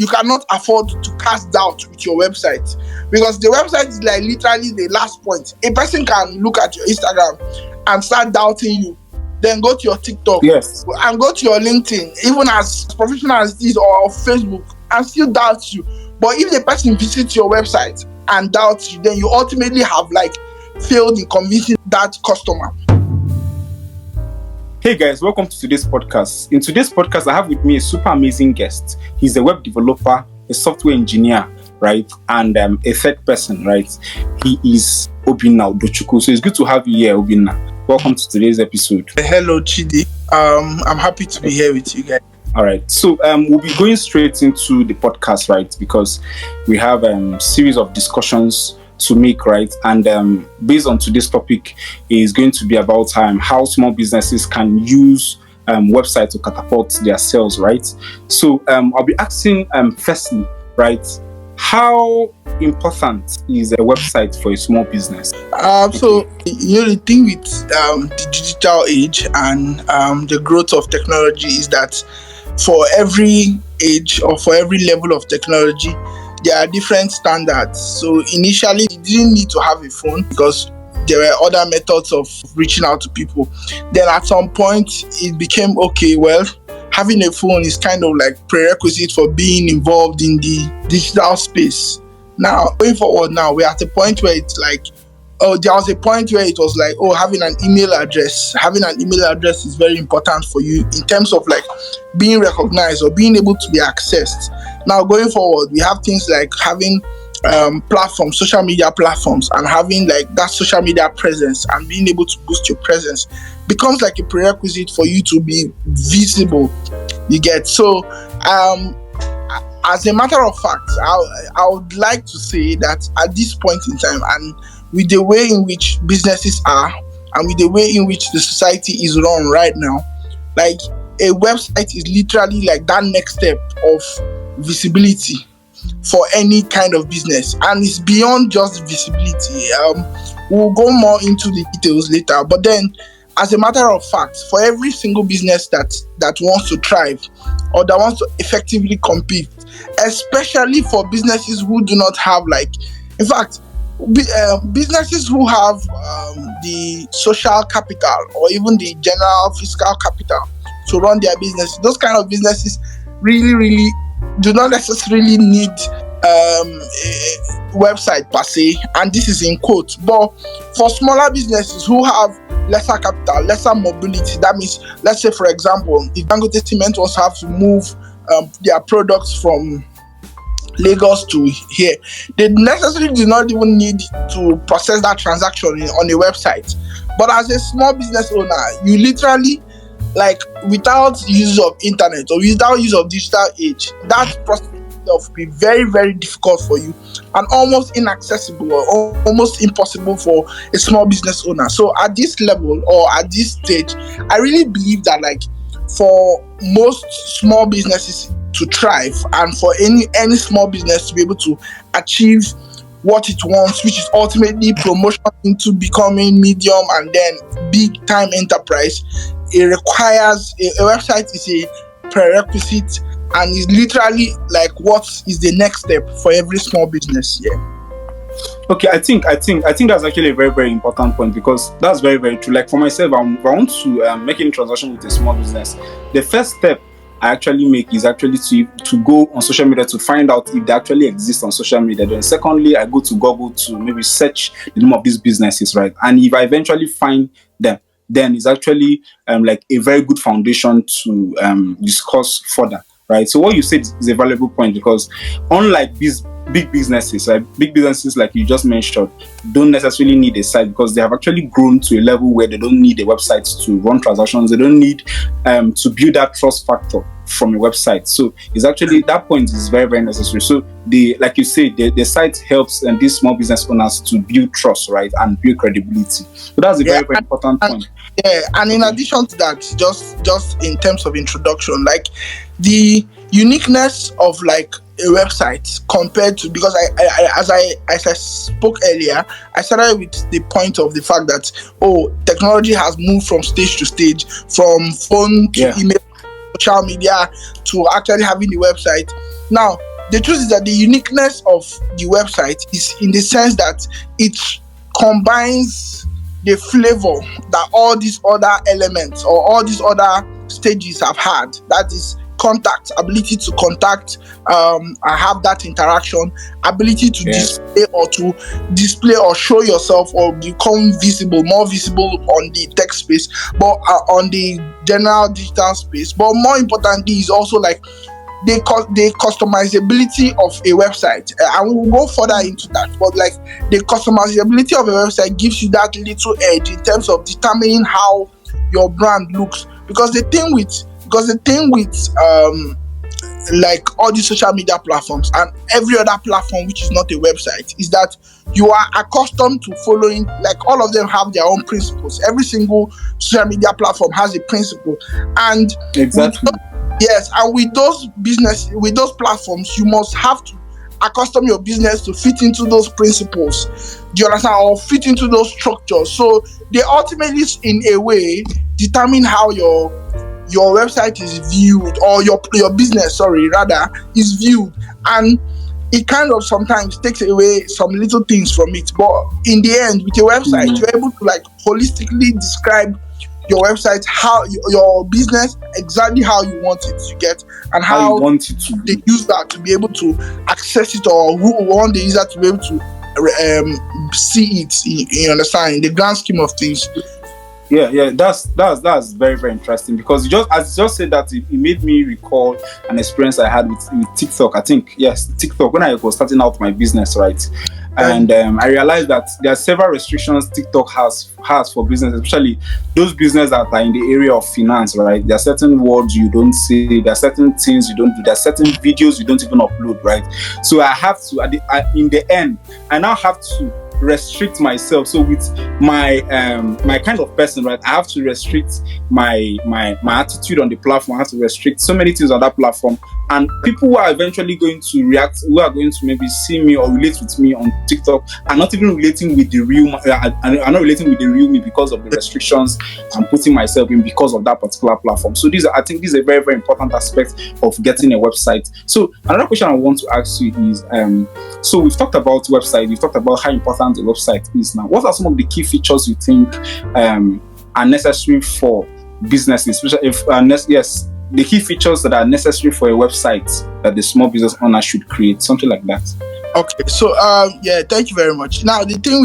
you cannot afford to cast doubt with your website, because the website is like literally the last point. A person can look at your Instagram and start doubting you, then go to your TikTok, yes, and go to your LinkedIn, even as professional as it is, or Facebook, and still doubt you. But if the person visits your website and doubts you, then you ultimately have like failed in convincing that customer. Hey guys, welcome to today's podcast. In today's podcast, I have with me a super amazing guest. He's a web developer, a software engineer, right? And a third person, right? He is Obinna Udochukwu. So it's good to have you here, Obinna. Welcome to today's episode. Hello, Chidi. I'm happy to be here with you guys. All right. So we'll be going straight into the podcast, right? Because we have a series of discussions to make, right? And based on today's topic is going to be about how small businesses can use websites to catapult their sales, right? So I'll be asking firstly, right, how important is a website for a small business? So the thing with the digital age and the growth of technology is that for every age or for every level of technology, there are different standards. So initially, you didn't need to have a phone because there were other methods of reaching out to people. Then at some point, it became okay, well, having a phone is kind of like prerequisite for being involved in the digital space. Now, going forward now, we're at a point where it's like, there was a point where it was like, having an email address. Having an email address is very important for you in terms of like being recognized or being able to be accessed. Now, going forward, we have things like having platforms, social media platforms, and having like that social media presence and being able to boost your presence becomes like a prerequisite for you to be visible. You get so. As a matter of fact, I would like to say that at this point in time, and with the way in which businesses are, and with the way in which the society is run right now, like a website is literally like that next step of visibility for any kind of business, and it's beyond just visibility. We'll go more into the details later, but then as a matter of fact, for every single business that wants to thrive or that wants to effectively compete, especially for businesses who do not have in fact, businesses who have the social capital or even the general fiscal capital to run their business, those kind of businesses really do not necessarily need a website per se, and this is in quotes. But for smaller businesses who have lesser capital, lesser mobility, that means, let's say for example, if Dangote Cement wants to have to move their products from Lagos to here, they necessarily do not even need to process that transaction on a website. But as a small business owner, you literally, like, without use of internet or without use of digital age, that process will be very difficult for you and almost inaccessible or almost impossible for a small business owner. So at this level or at this stage, I really believe that like for most small businesses to thrive and for any small business to be able to achieve what it wants, which is ultimately promotion into becoming medium and then big time enterprise, it requires a website is a prerequisite and is literally like what is the next step for every small business. Okay, I think that's actually a very important point, because that's very true. Like for myself, I want to make any transaction with a small business. The first step I actually make is actually to go on social media to find out if they actually exist on social media. Then secondly, I go to Google to maybe search the name of these businesses, right? And if I eventually find them, then it's actually like a very good foundation to discuss further, right? So what you said is a valuable point, because unlike these big businesses, right? Big businesses like you just mentioned don't necessarily need a site, because they have actually grown to a level where they don't need a website to run transactions. They don't need to build that trust factor from a website. So it's actually, that point is very necessary. So like you say, the site helps these small business owners to build trust, right, and build credibility. So that's a very important point. Yeah, and in addition to that, just in terms of introduction, like the uniqueness of like a website compared to, because as I spoke earlier, I started with the point of the fact that technology has moved from stage to stage, from phone to email, social media to actually having the website. Now, the truth is that the uniqueness of the website is in the sense that it combines the flavor that all these other elements or all these other stages have had. That is contact, ability to contact, and have that interaction, ability to display or show yourself or become more visible on the text space, but on the general digital space. But more importantly, is also like the customizability of a website, and we'll go further into that. But like the customizability of a website gives you that little edge in terms of determining how your brand looks. Because the thing with like all these social media platforms and every other platform which is not a website is that you are accustomed to following, like all of them have their own principles. Every single social media platform has a principle, and exactly. Yes, and with those platforms, you must have to accustom your business to fit into those principles. Do you understand? Or fit into those structures. So they ultimately, in a way, determine how your website is viewed, or your business, rather, is viewed. And it kind of sometimes takes away some little things from it. But in the end, with your website, you're able to like holistically describe your website, how your business, exactly how you want it to get, and how you want it to the user to be able to access it, or who want the user to be able to see it. You understand, in the grand scheme of things. Yeah, that's very, very interesting, because as you just said that, it made me recall an experience I had with TikTok. I think, yes, TikTok, when I was starting out my business, right? And I realized that there are several restrictions TikTok has for business, especially those businesses that are in the area of finance, right? There are certain words you don't say, there are certain things you don't do, there are certain videos you don't even upload, right? So I have to, in the end, I now have to restrict myself. So with my my kind of person, right, I have to restrict my attitude on the platform. I have to restrict so many things on that platform, and people who are eventually going to react, who are going to maybe see me or relate with me on TikTok, are not even relating with the real are not relating with the real me, because of the restrictions I'm putting myself in because of that particular platform. So I think this is a very, very important aspect of getting a website. So another question I want to ask you is, so we've talked about website, we've talked about how important the website is now. What are some of the key features you think are necessary for businesses, especially if the key features that are necessary for a website that the small business owner should create, something like that? Okay, so thank you very much. Now the thing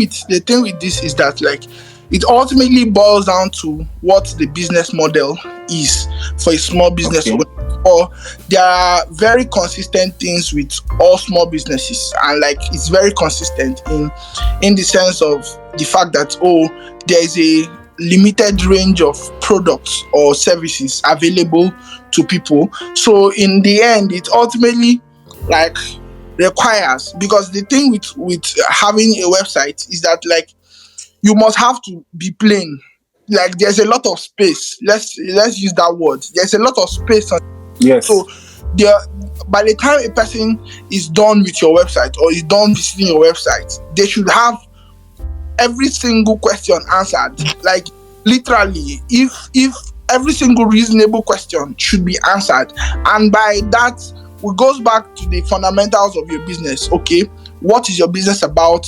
with this is that, like, it ultimately boils down to what the business model is for a small business owner. Or there are very consistent things with all small businesses, and like it's very consistent in the sense of the fact that there is a limited range of products or services available to people. So in the end, it ultimately like requires, because the thing with having a website is that, like, you must have to be plain. Like, there's a lot of space. Let's use that word. There's a lot of space on. Yes. So by the time a person is done with your website or is done visiting your website, they should have every single question answered. Like, literally, if every single reasonable question should be answered. And by that, it goes back to the fundamentals of your business. Okay, what is your business about?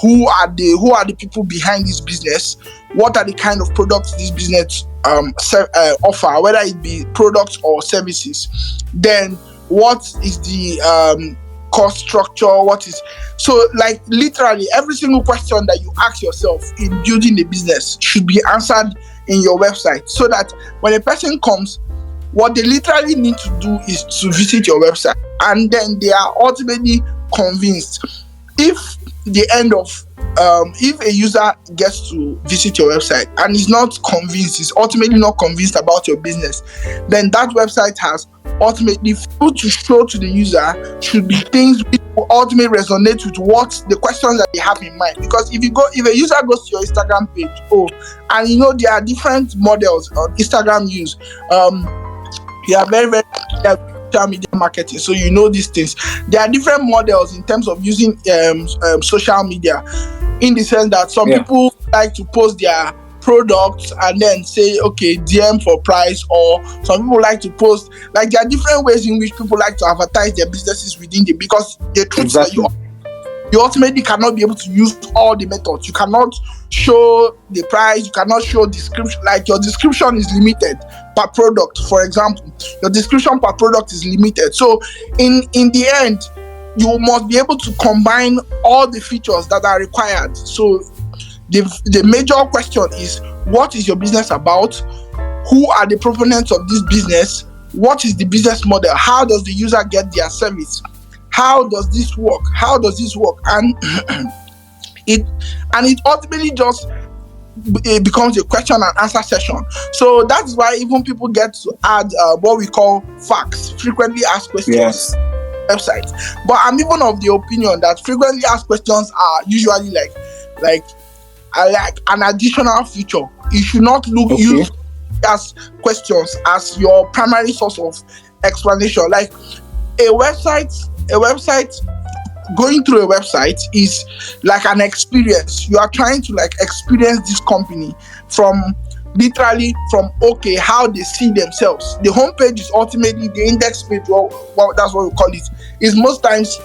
Who are the people behind this business? What are the kind of products this business offer, whether it be products or services? Then what is the cost structure? So like literally every single question that you ask yourself in building a business should be answered in your website, so that when a person comes, what they literally need to do is to visit your website, and then they are ultimately convinced. If a user gets to visit your website and is not convinced, is ultimately not convinced about your business, then that website has ultimately to show to the user should be things which will ultimately resonate with what the questions that they have in mind. Because if a user goes to your Instagram page, and there are different models on Instagram use, they are very, very social media marketing, so these things. There are different models in terms of using social media, in the sense that some people like to post their products and then say, okay, DM for price, or some people like to post. Like, there are different ways in which people like to advertise their businesses within the, because the truth is that Exactly. you ultimately cannot be able to use all the methods. You cannot show the price, you cannot show description. Like, your description is limited per product, for example. Your description per product is limited. So in the end, you must be able to combine all the features that are required. So the major question is, what is your business about? Who are the proponents of this business? What is the business model? How does the user get their service? How does this work? And it ultimately just it becomes a question and answer session. So that's why even people get to add what we call facts, frequently asked questions. Yes. Website. But I'm even of the opinion that frequently asked questions are usually like an additional feature. You should not use as questions as your primary source of explanation. Like, a website, going through a website is like an experience. You are trying to like experience this company from okay, how they see themselves. The homepage is ultimately the index page, well, that's what we call it, is most times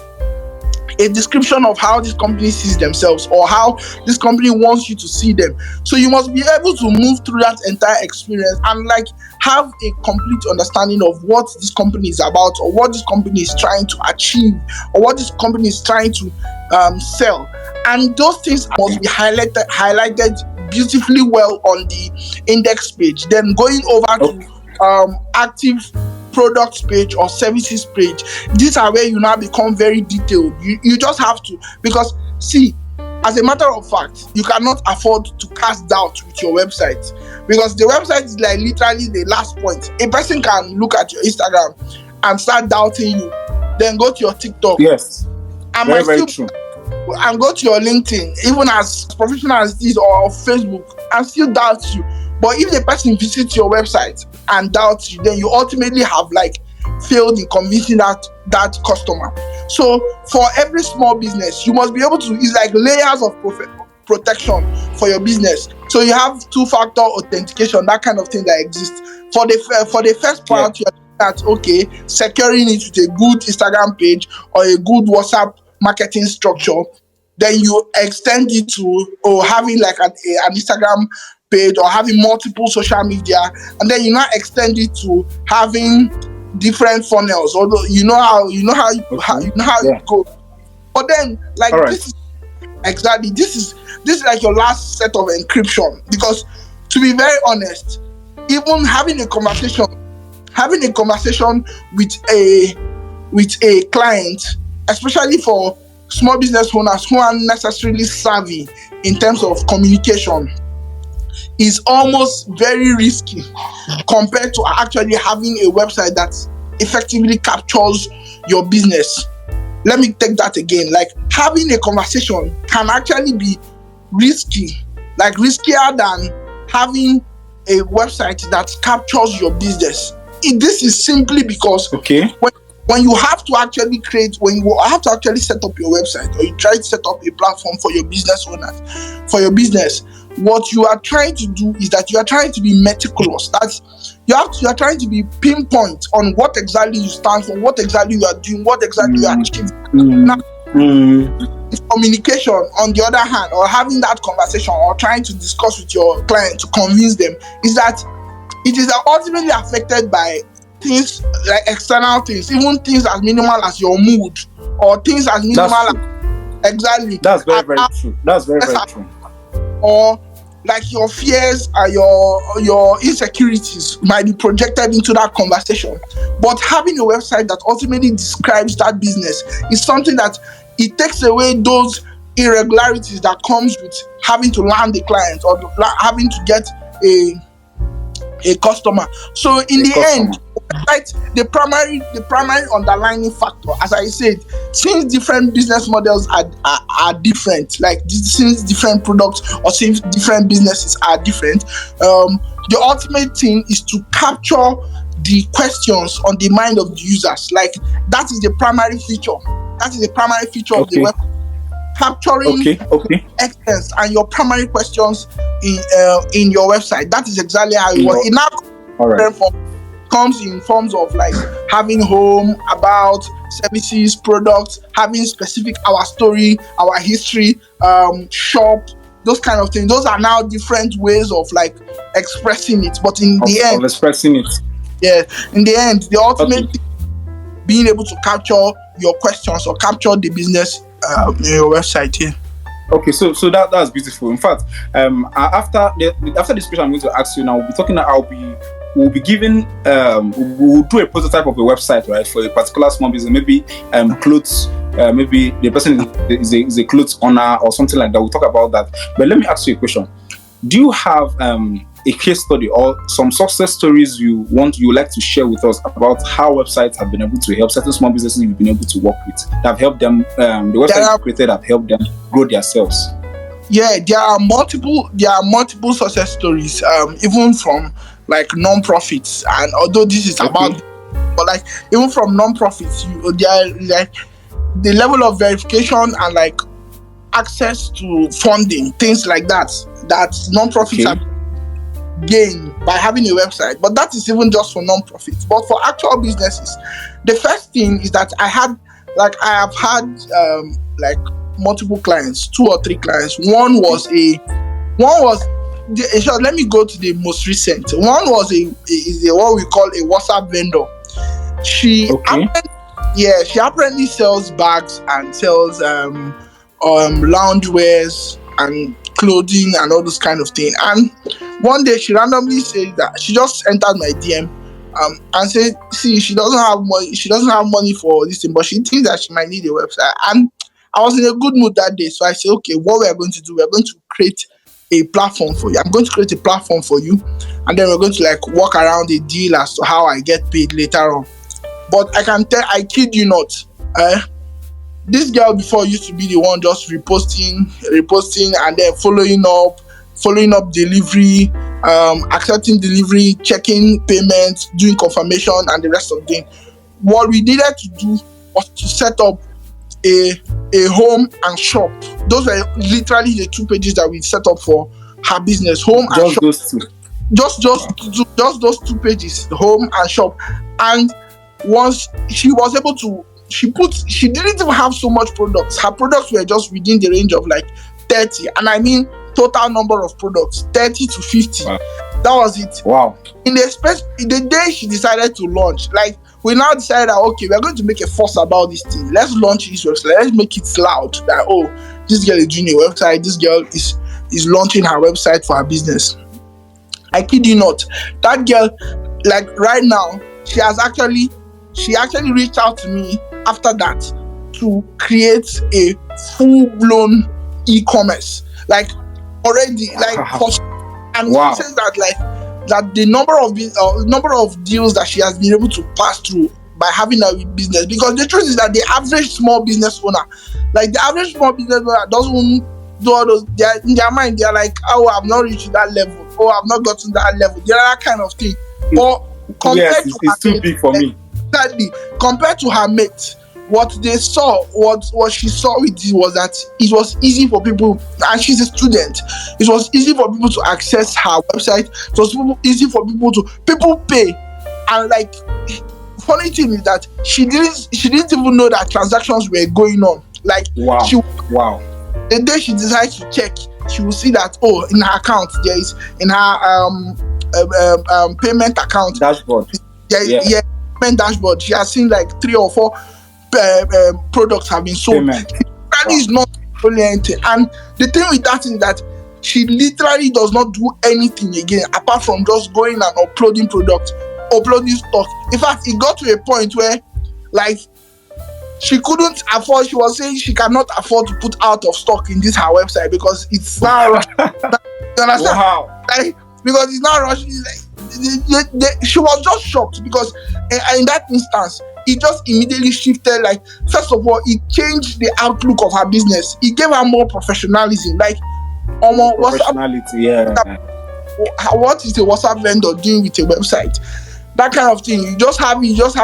a description of how this company sees themselves, or how this company wants you to see them. So you must be able to move through that entire experience and like have a complete understanding of what this company is about, or what this company is trying to achieve, or what this company is trying to sell. And those things must be highlighted beautifully well on the index page. Then going over to active products page or services page, these are where you now become very detailed. You just have to, because see, as a matter of fact, you cannot afford to cast doubt with your website, because the website is like literally the last point. A person can look at your Instagram and start doubting you, then go to your TikTok, yes, and very true, and go to your LinkedIn, even as professional as it is, or Facebook, and still doubt you. But if the person visits your website and doubts you, then you ultimately have like failed in convincing that customer. So for every small business, you must be able to, it's like layers of protection for your business. So you have two-factor authentication, that kind of thing that exists. For the first part, you're at securing it with a good Instagram page or a good WhatsApp marketing structure. Then you extend it to having like an Instagram page, or having multiple social media, and then you now extend it to having different funnels. Although you know how it goes. But then this is like your last set of encryption, because to be very honest, even having a conversation with a client, especially for small business owners who aren't necessarily savvy in terms of communication, is almost very risky compared to actually having a website that effectively captures your business. Let me take that again. Like, having a conversation can actually be risky, like riskier than having a website that captures your business. This is simply because when you have to actually set up your website, or you try to set up a platform for your business owners, for your business, what you are trying to do is that you are trying to be meticulous. You are trying to be pinpoint on what exactly you stand for, what exactly you are doing, what exactly you are achieving. Now, communication, on the other hand, or having that conversation, or trying to discuss with your client to convince them, is that it is ultimately affected by things like external things, even things as minimal as your mood, or things as minimal exactly. That's very true. That's very true. Or like your fears and your insecurities might be projected into that conversation. But having a website that ultimately describes that business is something that it takes away those irregularities that comes with having to land the client, or having to get a customer. So in the end, the primary underlying factor, as I said, since different business models are different, like since different products or since different businesses are different, the ultimate thing is to capture the questions on the mind of the users. Like, that is the primary feature. That is the primary feature of the web. Capturing essence and your primary questions in your website. That is exactly how it works. It now comes in forms of like having home, about, services, products, having specific our story, our history, shop, those kind of things. Those are now different ways of like expressing it. But in the end, of expressing it. yeah, in the end, the ultimate thing, being able to capture your questions or capture the business in your website here. Okay, so that's beautiful. In fact, after this question, I'm going to ask you now. We'll be giving we'll do a prototype of a website, right, for a particular small business, maybe clothes, maybe the person is a clothes owner or something like that. We'll talk about that. But let me ask you a question. Do you have a case study or some success stories you would like to share with us about how websites have been able to help certain small businesses you've been able to work with, that have helped them, the website you created have helped them grow themselves? Yeah, there are multiple success stories, even from like non-profits. And although this is about, but like even from non-profits, there are like the level of verification and like access to funding, things like that non-profits have gained by having a website. But that is even just for non-profits. But for actual businesses, the first thing is that I have had like multiple clients, 2 or 3 clients. One was let me go to the most recent. One was what we call a WhatsApp vendor. She apparently sells bags and sells loungewears and clothing and all those kind of things. And one day she randomly said that she just entered my DM and said, see, she doesn't have money for this thing, but she thinks that she might need a website. And I was in a good mood that day, so I said, okay, what we are going to do, we are going to create a platform for you. I'm going to create a platform for you, and then we're going to like work around a deal as to how I get paid later on. But I kid you not, this girl before used to be the one just reposting and then following up delivery, accepting delivery, checking payments, doing confirmation, and the rest of the thing. What we needed to do was to set up a home and shop. Those were literally the 2 pages that we set up for her business, home and shop. Those two. Just those 2 pages, home and shop. And once she was able to, she didn't even have so much products. Her products were just within the range of like 30, and I mean total number of products 30 to 50. Wow. That was it. Wow. In the day she decided to launch, like we now decided that okay, we're going to make a fuss about this thing. Let's launch this website. Let's make it loud that this girl is doing a website. This girl is launching her website for her business. I kid you not. That girl, like right now, she actually reached out to me after that to create a full-blown e-commerce, like already, like and wow. She says that the number of deals that she has been able to pass through by having a business, because the truth is that the average small business owner doesn't do all those. In their mind, they're like, oh, I've not reached that level, I've not gotten that level. They're that kind of thing. But compared to it's too big for me. Exactly. Compared to her mate, what she saw with it was that it was easy for people, and she's a student. It was easy for people to access her website. It was easy for people pay, and like funny thing is that she didn't even know that transactions were going on. Like wow. The day she decides to check, she will see that in her account there is in her payment account dashboard. Payment dashboard. She has seen like 3 or 4 products have been sold. That is not only anything. And the thing with that is that she literally does not do anything again apart from just going and uploading products, uploading stock. In fact, it got to a point where like she couldn't afford. She was saying she cannot afford to put out of stock in this her website because it's now you understand? Wow. Like, because it's not rushing. Like, she was just shocked because in that instance, it just immediately shifted. Like, first of all, it changed the outlook of her business. It gave her more professionalism. Like, professionality, what is a WhatsApp vendor doing with a website? That kind of thing. You just have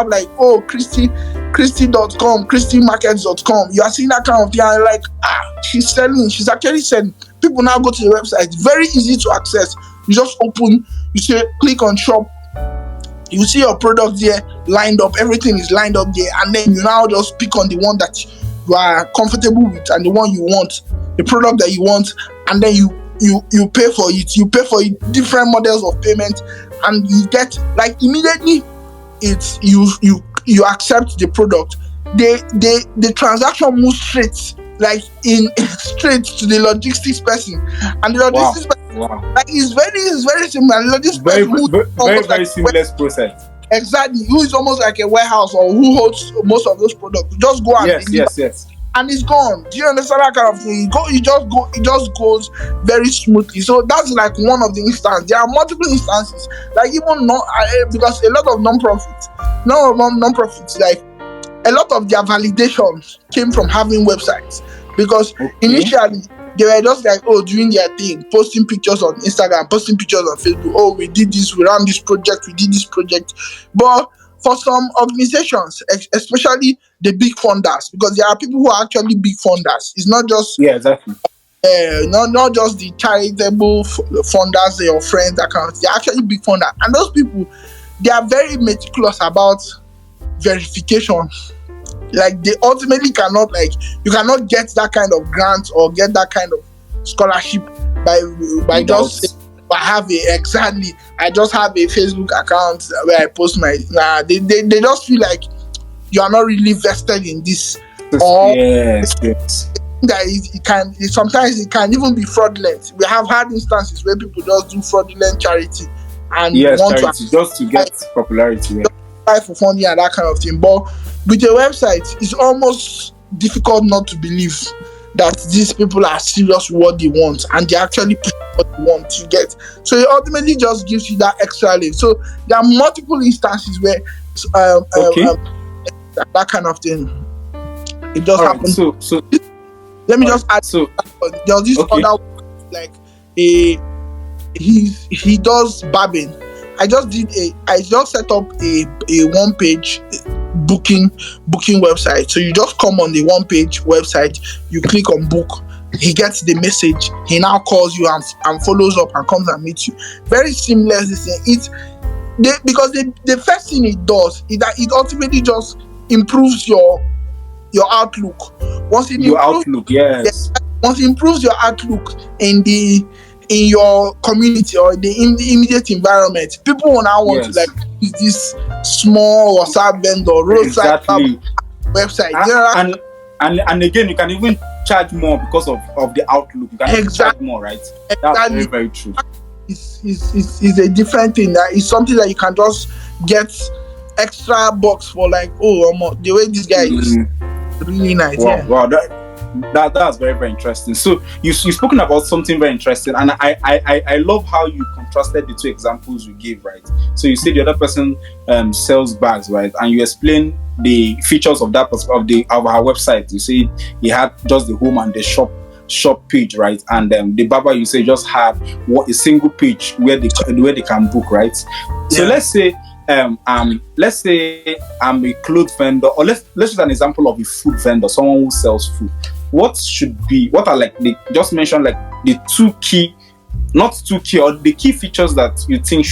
like, Christy.com, ChristyMarkets.com. You are seeing that kind of thing, and like, she's actually selling. People now go to the website. It's very easy to access. You just open, you say click on shop, you see your product there lined up, everything is lined up there, and then you now just pick on the one that you are comfortable with and the one you want, the product that you want, and then you pay for it. You pay for it, different models of payment, and you get like immediately it's you accept the product. The transaction moves straight, like in straight to the logistics person, and the logistics person, like it's very simple. And the logistics very person very very seamless process. Exactly, who is almost like a warehouse or who holds most of those products. You just go and deliver, yes, and it's gone. Do you understand that kind of thing? It just goes very smoothly. So that's like one of the instances. There are multiple instances, like even not because a lot of non-profits, like a lot of their validations came from having websites, because initially they were just like, doing their thing, posting pictures on Instagram, posting pictures on Facebook. We did this, we ran this project, we did this project. But for some organizations, especially the big funders, because there are people who are actually big funders. It's not just exactly. Not just the charitable funders, your friends, accounts. They're actually big funders, and those people, they are very meticulous about verification. Like they ultimately cannot, like you cannot get that kind of grant or get that kind of scholarship by just I have I just have a Facebook account where I post my they just feel like you are not really vested in this. Or yes. that sometimes it can even be fraudulent. We have had instances where people just do fraudulent charity and want charity just to get popularity. For funding and that kind of thing. But with a website, it's almost difficult not to believe that these people are serious with what they want and they actually put what they want to get. So it ultimately just gives you that extra lift. So there are multiple instances where that kind of thing it just happens. So let me just add. So there's this other like he does barbing. I just set up a one-page booking website. So you just come on the one-page website, you click on book, he gets the message, he now calls you and follows up and comes and meets you. Very seamless. Because the first thing it does is that it ultimately just improves your outlook. Once it improves your outlook in your community or in the immediate environment, people will now want to like use this small WhatsApp vendor roadside website. And again, you can even charge more because of the outlook. You can charge more, right? That's very, very true. It's a different thing. That is something that you can just get extra bucks for, like, the way this guy is really nice. Wow, that's very, very interesting. So you've spoken about something very interesting, and I love how you contrasted the two examples you gave, right? So you said the other person sells bags, right? And you explain the features of that of our website. You say he had just the home and the shop page, right? And the barber, you say, just had a single page where they can book, right? So let's say I'm a clothes vendor, or let's use an example of a food vendor, someone who sells food. What are like just mention like the the key features that you think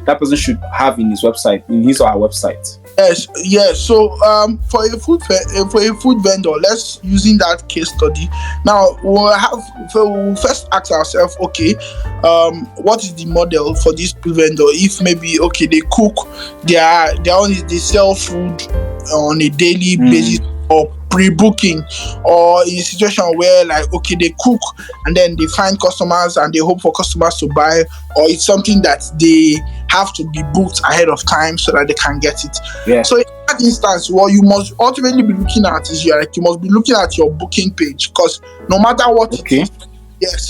that person should have in his website, in his or her website? Yes. So for a food vendor, let's using that case study. Now we'll first ask ourselves, what is the model for this food vendor? If maybe they cook, they sell food on a daily basis, or pre-booking, or in a situation where they cook and then they find customers and they hope for customers to buy, or it's something that they have to be booked ahead of time so that they can get it. Yeah. So in that instance, what you must ultimately be looking at is you must be looking at your booking page, because no matter what it is,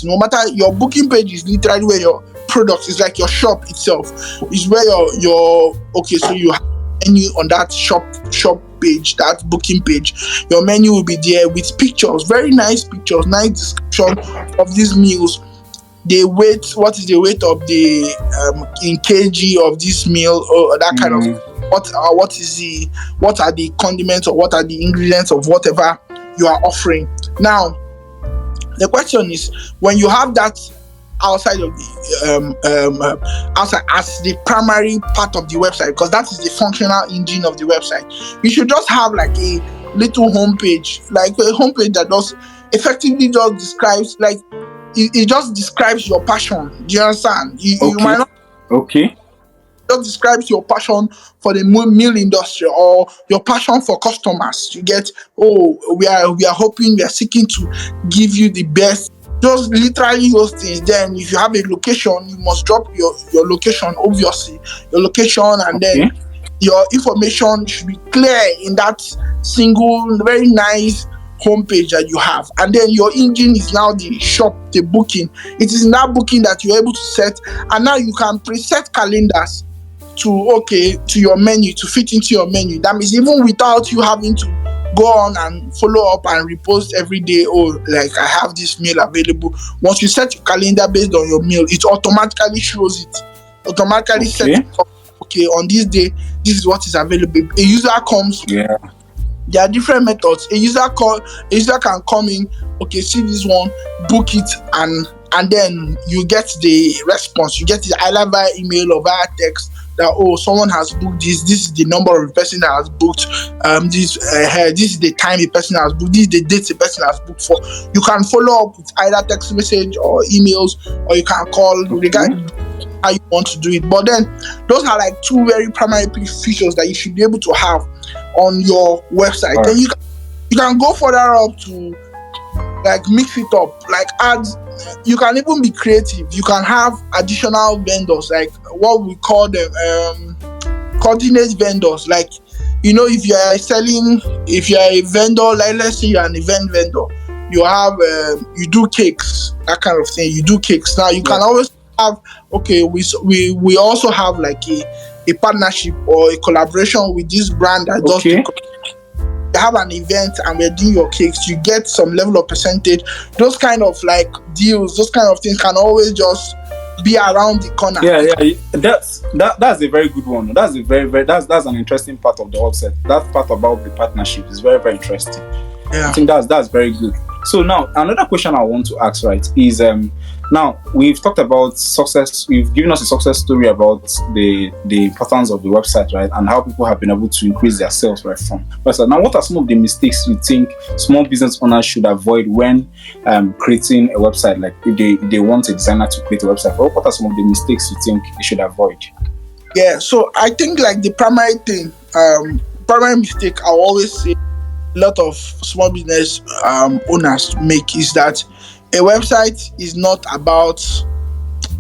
no matter, your booking page is literally where your product is, like your shop itself is where your so you have menu on that shop page, that booking page. Your menu will be there with pictures, very nice pictures, nice description of these meals. The weight, what is the weight of the in kg of this meal, or that kind of what are the condiments, or what are the ingredients of whatever you are offering. Now The question is, when you have that outside of the outside as the primary part of the website, because that is the functional engine of the website, you should just have like a little homepage, like a homepage that does effectively just describes, like it just describes your passion. Do you understand? You Okay. might not Okay. just describes your passion for the meal industry, or your passion for customers. You get, oh, we are hoping, we are seeking to give you the best. Just literally those things. Then if you have a location, you must drop your location, obviously. Your location, and then Okay. your information should be clear in that single very nice homepage that you have. And then your engine is now the shop, the booking. It is in that booking that you're able to set, and now you can preset calendars to your menu, to fit into your menu. That means even without you having to go on and follow up and repost every day, oh, like I have this meal available. Once you set your calendar based on your meal, it automatically shows it, automatically sets Okay. it up. Okay, on this day, this is what is available. A user comes, Yeah. there are different methods. A user can come in, okay, see this one, book it, and then you get the response. You get it either via email or via text that, oh, someone has booked this. This is the number of the person that has booked. This is the time the person has booked. This is the date the person has booked for. You can follow up with either text message or emails, or you can call regarding how you want to do it. But then those are like two very primary features that you should be able to have on your website. Right. Then you can go further up to like mix it up, like add. You can even be creative. You can have additional vendors, like what we call them coordinate vendors. Like, if you're a vendor, like let's say you're an event vendor, you do cakes, that kind of thing. You do cakes. Now you can always have, okay, we also have like a partnership or a collaboration with this brand that does have an event and we're doing your cakes. You get some level of percentage. Those kind of like deals, those kind of things can always just be around the corner. Yeah. That's a very good one. That's that's an interesting part of the website. That part about the partnership is very, very interesting. Yeah. I think that's very good. So now another question I want to ask, right, is now we've talked about success. You've given us a success story about the importance of the website, right, and how people have been able to increase their sales right from website. Now, what are some of the mistakes you think small business owners should avoid when creating a website? Like if they want a designer to create a website, what are some of the mistakes you think they should avoid? Yeah, so I think like the primary mistake I always say a lot of small business owners make is that a website is not about,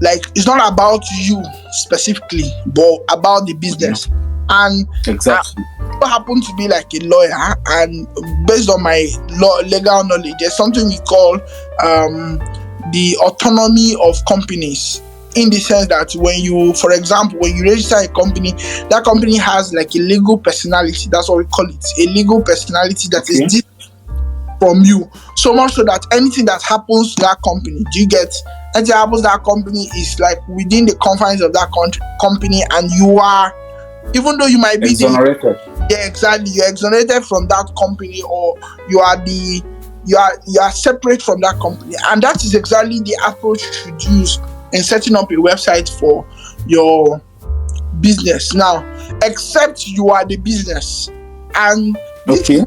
like, it's not about you specifically, but about the business. And exactly, I happen to be like a lawyer, and based on my legal knowledge, there's something we call the autonomy of companies. In the sense that for example, when you register a company, that company has like a legal personality. That's what we call it, a legal personality that is different from you. So much so that anything that happens to that company, anything that happens to that company is like within the confines of that company, and you are, even though you might be exonerated. Yeah, exactly. You're exonerated from that company, or you are separate from that company, and that is exactly the approach you should use in setting up a website for your business. Now, except you are the business, and this is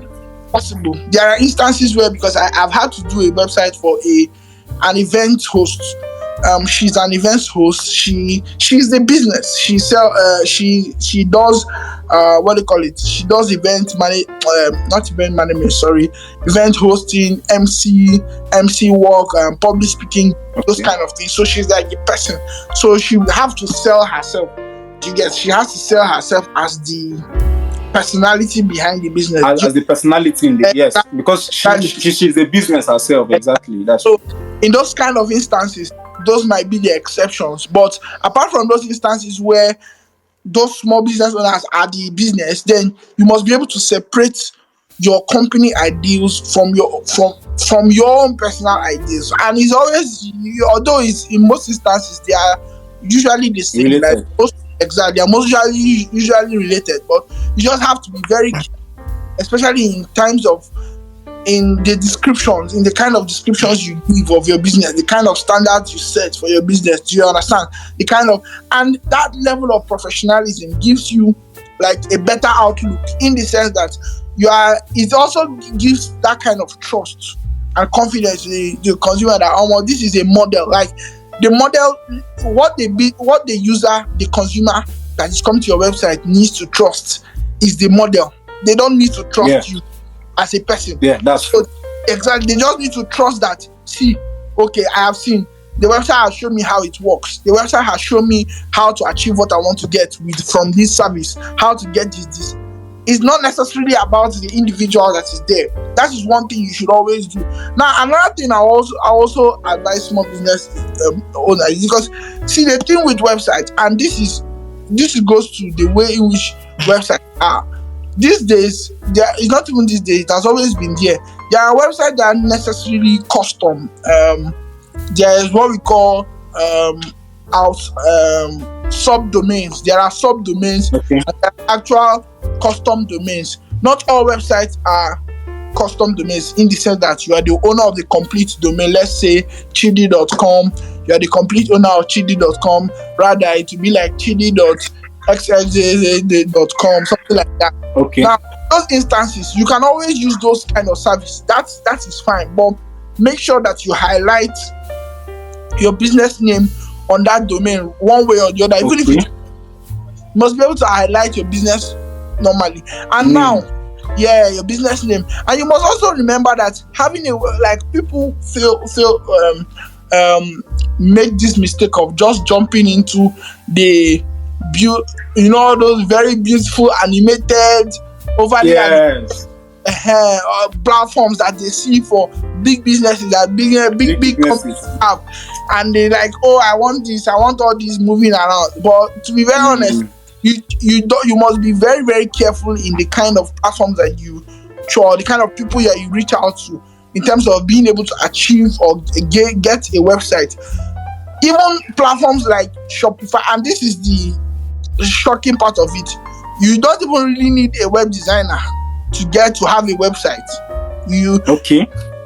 possible. There are instances where, because I've had to do a website for an event host. She's an event host. She's the business. She does what do you call it? She does not event management. Sorry, event hosting, MC work, public speaking, those kind of things. So she's like the person. So she will have to sell herself. She has to sell herself as the personality behind the business. As the personality in the yes, because she's the business herself. Exactly. That's so. In those kind of instances, those might be the exceptions. But apart from those instances where those small business owners are the business, then you must be able to separate your company ideals from your own personal ideals. And it's always, although it's in most instances they are usually the same, related. Like exactly, they are most usually related. But you just have to be very careful, especially in times of in the descriptions, in the kind of descriptions you give of your business, the kind of standards you set for your business. Do you understand? The kind of, and that level of professionalism gives you like a better outlook, in the sense that you are, it also gives that kind of trust and confidence to the consumer that, oh, this is a model. Like the model, what the user, the consumer that is coming to your website needs to trust is the model. They don't need to trust you as a person. Yeah, that's true. Exactly. They just need to trust that, see, okay, I have seen the website has shown me how it works. The website has shown me how to achieve what I want to get from this service, how to get this. It's not necessarily about the individual that is there. That is one thing you should always do. Now, another thing I also advise small business owners, because see, the thing with websites, and this goes to the way in which websites are. These days, it's not even these days, it has always been there. There are websites that are necessarily custom. There is what we call subdomains. There are subdomains, and there are actual custom domains. Not all websites are custom domains, in the sense that you are the owner of the complete domain. Let's say chidi.com, you are the complete owner of chidi.com. Rather, it will be like chidi.xxzz.com, something like that. Okay. Now, those instances, you can always use those kind of services. That is fine, but make sure that you highlight your business name on that domain one way or the other. Even if you must be able to highlight your business normally. And now, your business name. And you must also remember that having people make this mistake of just jumping into the those very beautiful animated overly platforms that they see for big businesses that big companies have, and they like, oh, I want this, I want all this moving around. But to be very honest, you must be very, very careful in the kind of platforms that you try, the kind of people that you reach out to, in terms of being able to achieve or get a website. Even platforms like Shopify, and this is the shocking part of it, you don't even really need a web designer to have a website.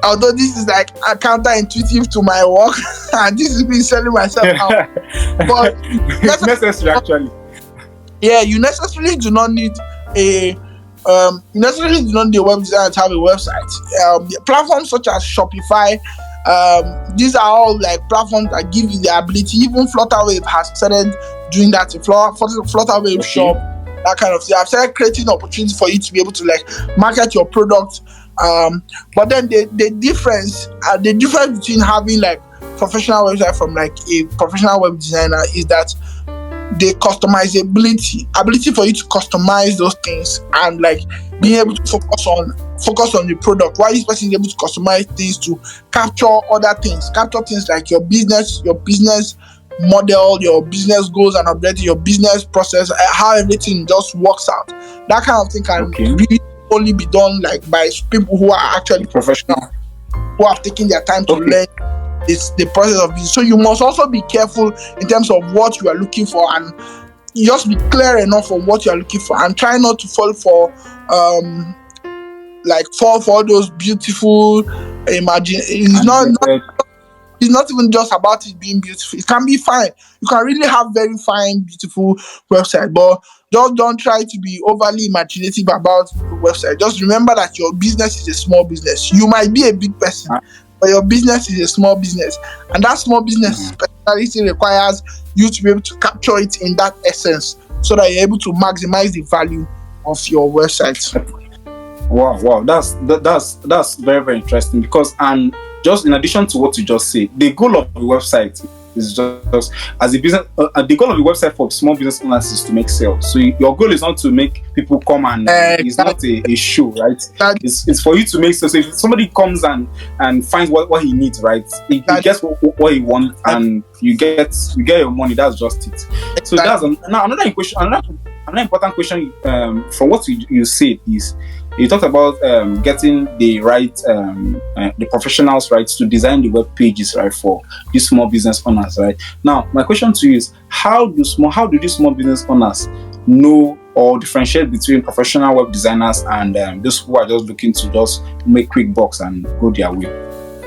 Although this is like counterintuitive to my work, and this is me selling myself out, but it's necessary actually. Yeah, you necessarily do not need a web designer to have a website. Platforms such as Shopify, these are all like platforms that give you the ability. Even Flutterwave has started doing that. Flutterwave shop, that kind of thing. I've started creating opportunities for you to be able to like market your product. But then the difference between having like professional website from like a professional web designer is that the ability for you to customize those things, and like being able to focus on the product, while this person is able to customize things to capture things like your business model, your business goals and objectives, your business process, how everything just works out. That kind of thing can really only be done like by people who are actually professional, who have taken their time to learn the process of business. So you must also be careful in terms of what you are looking for, and you just be clear enough on what you are looking for, and try not to fall for those beautiful it's not even just about it being beautiful. It can be fine. You can really have very fine, beautiful website, but just don't try to be overly imaginative about the website. Just remember that your business is a small business. You might be a big person, but your business is a small business, and that small business personality requires you to be able to capture it in that essence, so that you're able to maximize the value of your website. Wow, that's very, very interesting, because and just in addition to what you just said, the goal of the website is just as a business. The goal of the website for small business owners is to make sales. So your goal is not to make people come and it's not a show, right? It's for you to make sales. So if somebody comes and finds what he needs, right? He gets what he wants, and you get your money. That's just it. So that's now another question. Another important question from what you said is, you talked about getting the right the professionals, right, to design the web pages, right, for these small business owners, right? Now, my question to you is, how do these small business owners know or differentiate between professional web designers and those who are just looking to just make quick bucks and go their way?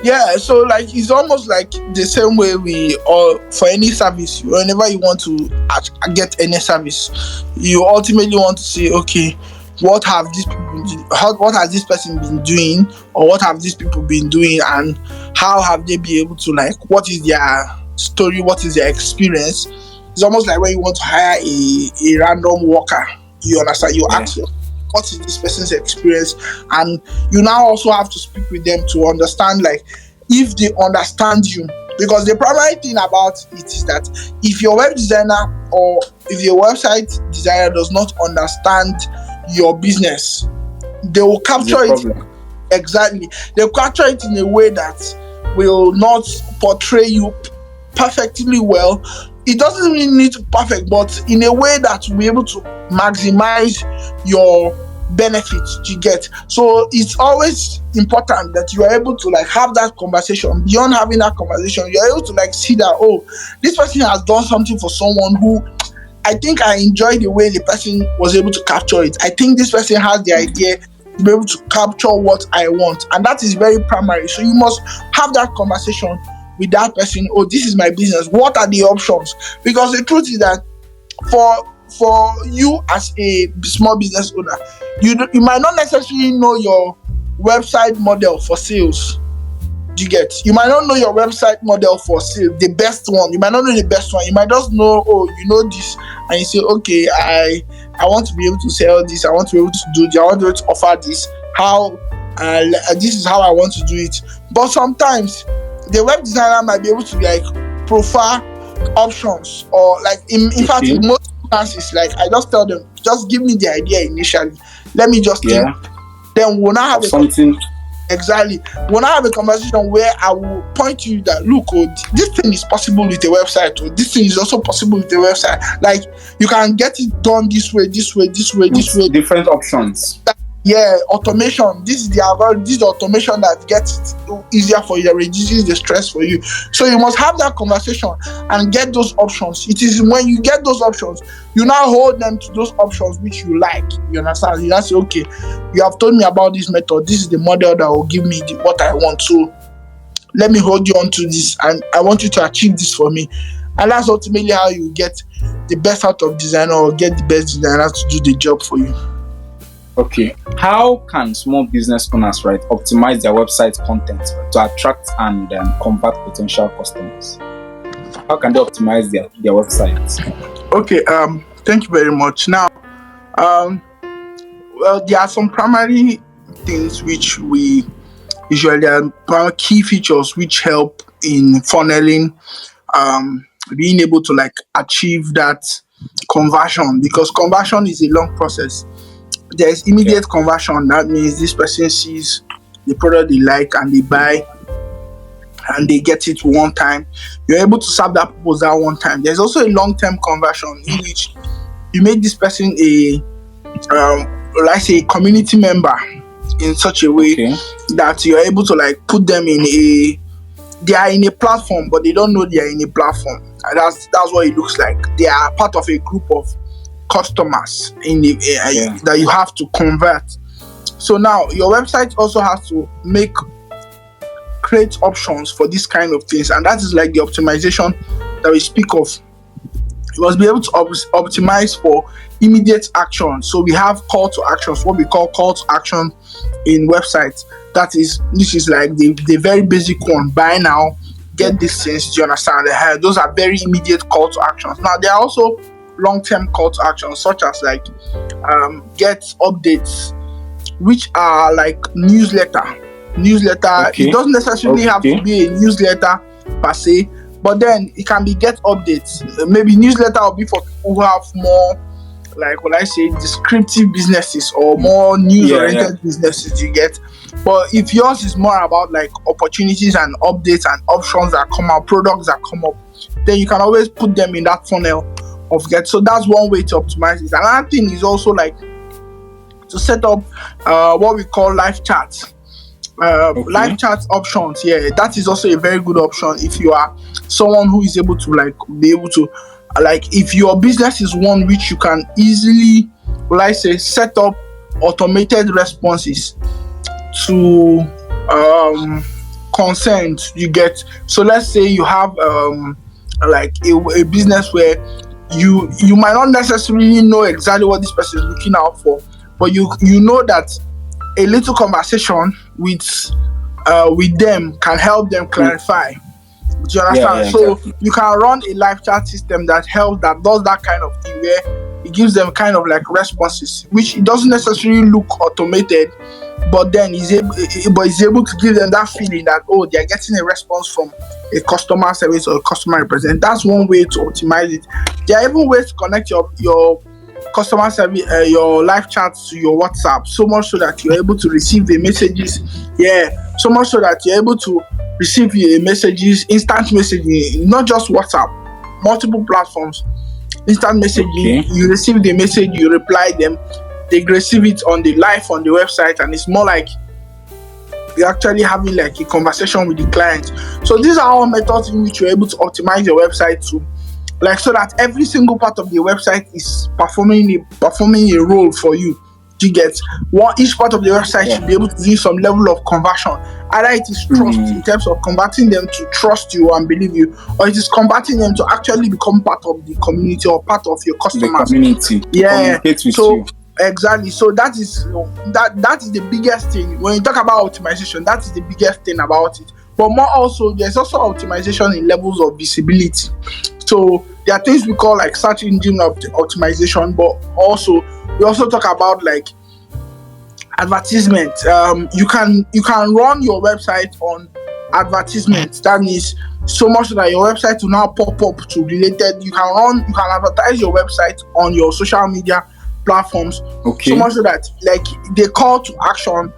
Yeah, so like it's almost like the same way we or for any service, whenever you want to get any service, you ultimately want to say, okay, what have these people what has this person been doing, or what have these people been doing, and how have they been able to, like, what is their story, what is their experience. It's almost like when you want to hire a random worker, you understand, you ask them, what is this person's experience, and you now also have to speak with them to understand, like, if they understand you. Because the primary thing about it is that if your web designer or if your website designer does not understand your business, they will capture it. Exactly, they'll capture it in a way that will not portray you perfectly well. It doesn't really need to perfect, but in a way that will be able to maximize your benefits you get. So it's always important that you are able to, like, have that conversation. Beyond having that conversation, you're able to, like, see that, oh, this person has done something for someone who I think I enjoy the way the person was able to capture it. I think this person has the idea to be able to capture what I want, and that is very primary. So you must have that conversation with that person. Oh, this is my business, what are the options? Because the truth is that for you as a small business owner, you might not necessarily know your website model for sales. Do you get? You might not know your website model for sales, the best one. You might not know the best one. You might just know, oh, you know this, and you say, okay, I want to be able to sell this, I want to be able to do this, I want to be able to offer this, how this is how I want to do it. But sometimes the web designer might be able to, like, prefer options, or, like, in fact, in most instances, like, I just tell them, just give me the idea initially, let me just think. Then we'll now have something. Exactly, we'll now have a conversation where I will point to you that, look, oh, this thing is possible with a website, or this thing is also possible with a website. Like, you can get it done this way, this way, this way, this way. Different options. Yeah, automation. This is the automation that gets it easier for you, that reduces the stress for you. So you must have that conversation and get those options. It is when you get those options, you now hold them to those options which you like. You understand? You now say, okay, you have told me about this method. This is the model that will give me what I want. So let me hold you on to this, and I want you to achieve this for me. And that's ultimately how you get the best out of designer, or get the best designer to do the job for you. Okay, how can small business owners, right, optimize their website content to attract and convert potential customers? How can they optimize their websites? Okay, thank you very much. Now, well, there are some primary things which we usually are key features which help in funneling, being able to, like, achieve that conversion, because conversion is a long process. There is immediate conversion. That means this person sees the product they like and they buy, and they get it one time. You're able to serve that purpose that one time. There's also a long-term conversion in which you make this person a, let's say, a community member in such a way that you're able to, like, put them in they are in a platform, but they don't know they are in a platform. And that's what it looks like. They are part of a group of customers in the that you have to convert. So now your website also has to create options for this kind of things, and that is like the optimization that we speak of. You must be able to optimize for immediate action. So we have call to actions, what we call call to action in websites. This is like the very basic one. Buy now, get this things. Do you understand? Those are very immediate call to actions. Now there are also long-term call to action, such as, like, get updates, which are like newsletter. It doesn't necessarily have to be a newsletter per se, but then it can be get updates. Maybe newsletter will be for people who have more, like, what I say, descriptive businesses or more news-oriented businesses, you get. But if yours is more about, like, opportunities and updates and options that come out, products that come up, then you can always put them in that funnel of get. So that's one way to optimize it. Another thing is also, like, to set up what we call live chats. Live chat options, that is also a very good option if you are someone who is able to, like, be able to, like, if your business is one which you can easily will I say, set up automated responses to concerns you get. So let's say you have like a business where you might not necessarily know exactly what this person is looking out for, but you know that a little conversation with them can help them clarify. Do you understand? Yeah, So exactly. you can run a live chat system that does that kind of thing, where it gives them kind of like responses, which it doesn't necessarily look automated, but then is able to give them that feeling that, oh, they're getting a response from a customer service or a customer representative. That's one way to optimize it. There are even ways to connect your customer service, your live chat to your WhatsApp, so much so that you're able to receive the messages. Yeah, so much so that you're able to receive messages, instant messaging, not just WhatsApp, multiple platforms. Instant messaging, Okay. you receive the message, you reply them, they receive it on the website, and it's more like you're actually having like a conversation with the client. So these are all methods in which you're able to optimize your website to, like, so that every single part of the website is performing a role for you. You get one, each part of the website should be able to do some level of conversion. Either it is trust, in terms of converting them to trust you and believe you, or it is converting them to actually become part of the community or part of your The customers. community to Yeah. communicate with So you. exactly. So that is the biggest thing when you talk about optimization. That is the biggest thing about it. But more also, there's also optimization in levels of visibility. So there are things we call like search engine optimization, but also we also talk about like advertisement. You can run your website on advertisement. That means so much that your website will now pop up to related. You can advertise your website on your social media platforms. Okay. So much so that like the call to action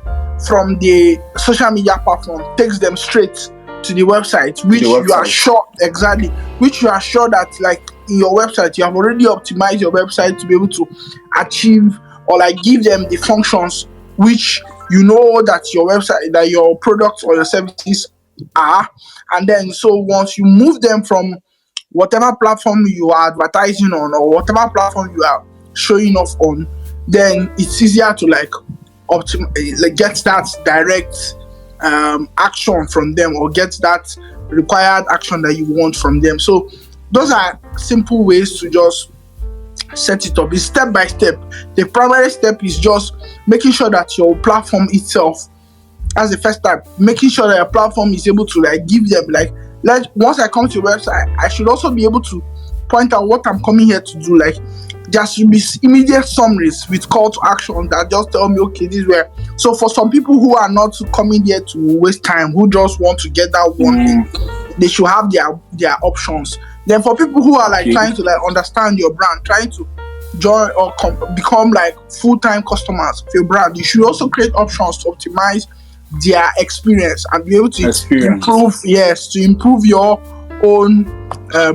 from the social media platform takes them straight to the website, which you are sure that like in your website you have already optimized your website to be able to achieve or like give them the functions which you know that your website, that your products or your services are. And then so once you move them from whatever platform you are advertising on or whatever platform you are showing off on, then it's easier to like get that direct action from them, or get that required action that you want from them. So those are simple ways to just set it up. It's step by step. The primary step is just making sure that your platform itself, as the first step, making sure that your platform is able to like give them like, once I come to your website, I should also be able to point out what I'm coming here to do. Like there should be immediate summaries with call to action that just tell me, okay, this is where. So for some people who are not coming here to waste time, who just want to get that one thing, they should have their options. Then for people who are like trying to like understand your brand, trying to join or become like full-time customers of your brand, you should also create options to optimize their experience and be able to improve your own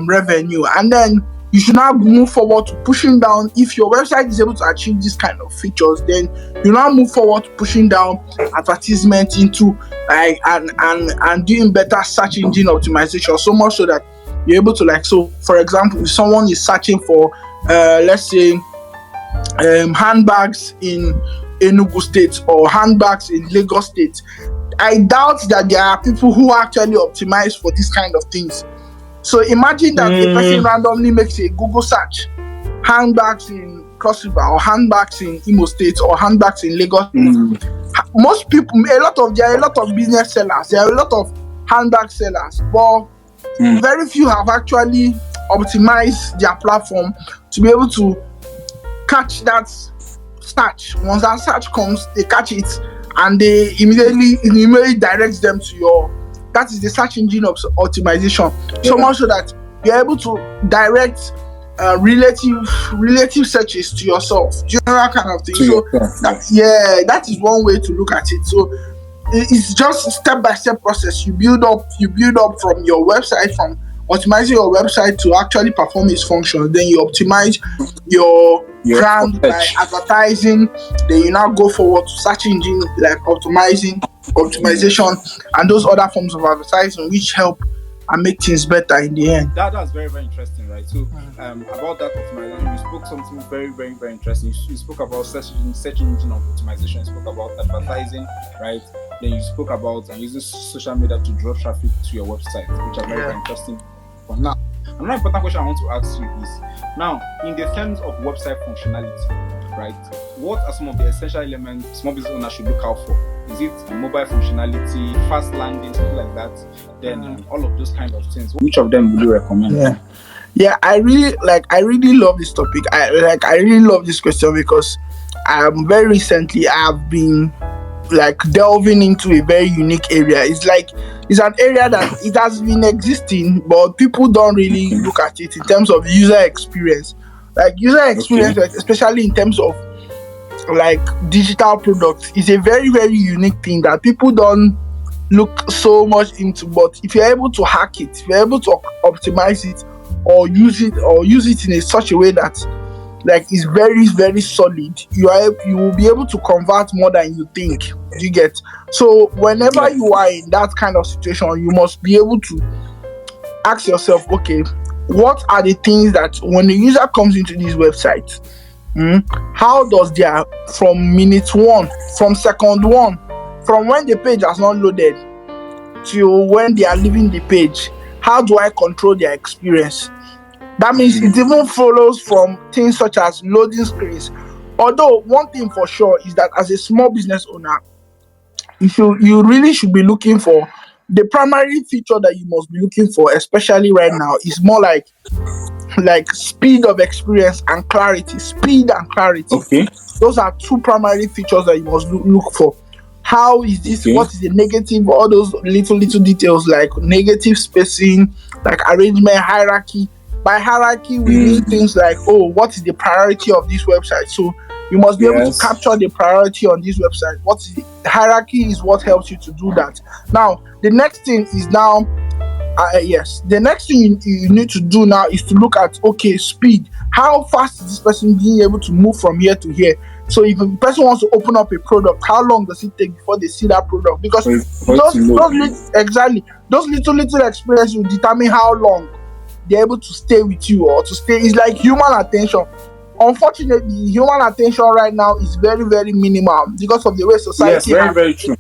revenue. And then you should now move forward to pushing down. If your website is able to achieve this kind of features, then you now move forward to pushing down advertisement into like and doing better search engine optimization, so much so that you're able to like, so for example, if someone is searching for let's say handbags in Enugu State or handbags in Lagos State, I doubt that there are people who actually optimize for this kind of things. So imagine that a person randomly makes a Google search, handbags in Cross River or handbags in Imo State or handbags in Lagos. Most people, there are a lot of business sellers, there are a lot of handbag sellers, but very few have actually optimized their platform to be able to catch that search. Once that search comes, they catch it and they immediately directs them to that is the search engine optimization. So much so that you're able to direct relative searches to yourself. Do you know that kind of thing? That is one way to look at it. So it's just a step-by-step process. You build up from your website, from optimizing your website to actually perform its function. Then you optimize your brand by advertising. Then you now go forward to search engine like optimization and those other forms of advertising which help and make things better in the end. That's very, very interesting, right? So about that optimization, you spoke something very, very, very interesting. You spoke about search engine optimization, you spoke about advertising, right? Then you spoke about using social media to draw traffic to your website, which are very, very interesting. But now, another important question I want to ask you is, now, in the terms of website functionality, right, what are some of the essential elements small business owners should look out for? Is it mobile functionality, fast landing, something like that? Then all of those kind of things. Which of them would you recommend? Yeah, I really love this topic. I really love this question because very recently I have been like delving into a very unique area. It's an area that it has been existing, but people don't really look at it in terms of user experience. Like user experience, like, especially in terms of like digital products, is a very, very unique thing that people don't look so much into. But if you're able to hack it, if you're able to optimize it or use it in such a way that like is very, very solid, you will be able to convert more than you think. You get? So whenever you are in that kind of situation, you must be able to ask yourself, okay, what are the things that when the user comes into this website, how does their from minute one, from second one, from when the page has not loaded to when they are leaving the page, how do I control their experience? That means it even follows from things such as loading screens. Although one thing for sure is that as a small business owner, you really should be looking for the primary feature that you must be looking for, especially right now, is more like speed of experience and clarity. Speed and clarity. Okay. Those are two primary features that you must look for. How is this? Okay. What is the negative? All those little details like negative spacing, like arrangement, hierarchy. By hierarchy, we mean things like, what is the priority of this website? So you must be able to capture the priority on this website. What is the hierarchy is what helps you to do that. Now, the next thing is the next thing you need to do now is to look at, okay, speed. How fast is this person being able to move from here to here? So if a person wants to open up a product, how long does it take before they see that product? Because those little experience will determine how long they're able to stay with you or to stay. It's like human attention. Unfortunately, human attention right now is very, very minimal because of the way society very true.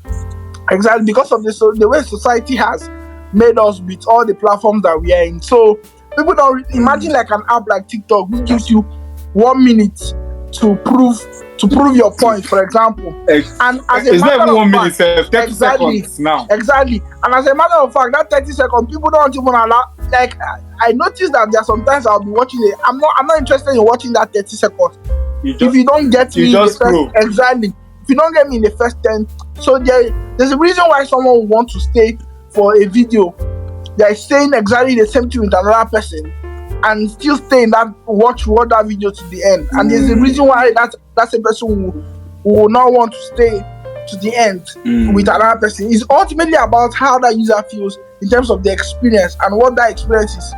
Exactly, because of the way society has made us with all the platforms that we are in. So people don't imagine like an app like TikTok, which gives you 1 minute to prove your point, for example. And as a matter of fact, 30 seconds now. Exactly. And as a matter of fact, that 30 seconds, people don't even allow. Like I noticed that there are sometimes I'll be watching it. I'm not interested in watching that 30 seconds. If you don't get me in the first, exactly. If you don't get me in the first 10, so there's a reason why someone will want to stay for a video. They're saying exactly the same thing with another person and still stay in that watch that video to the end. And there's a reason why that's a person who will not want to stay to the end with another person. It's ultimately about how that user feels in terms of the experience and what that experience is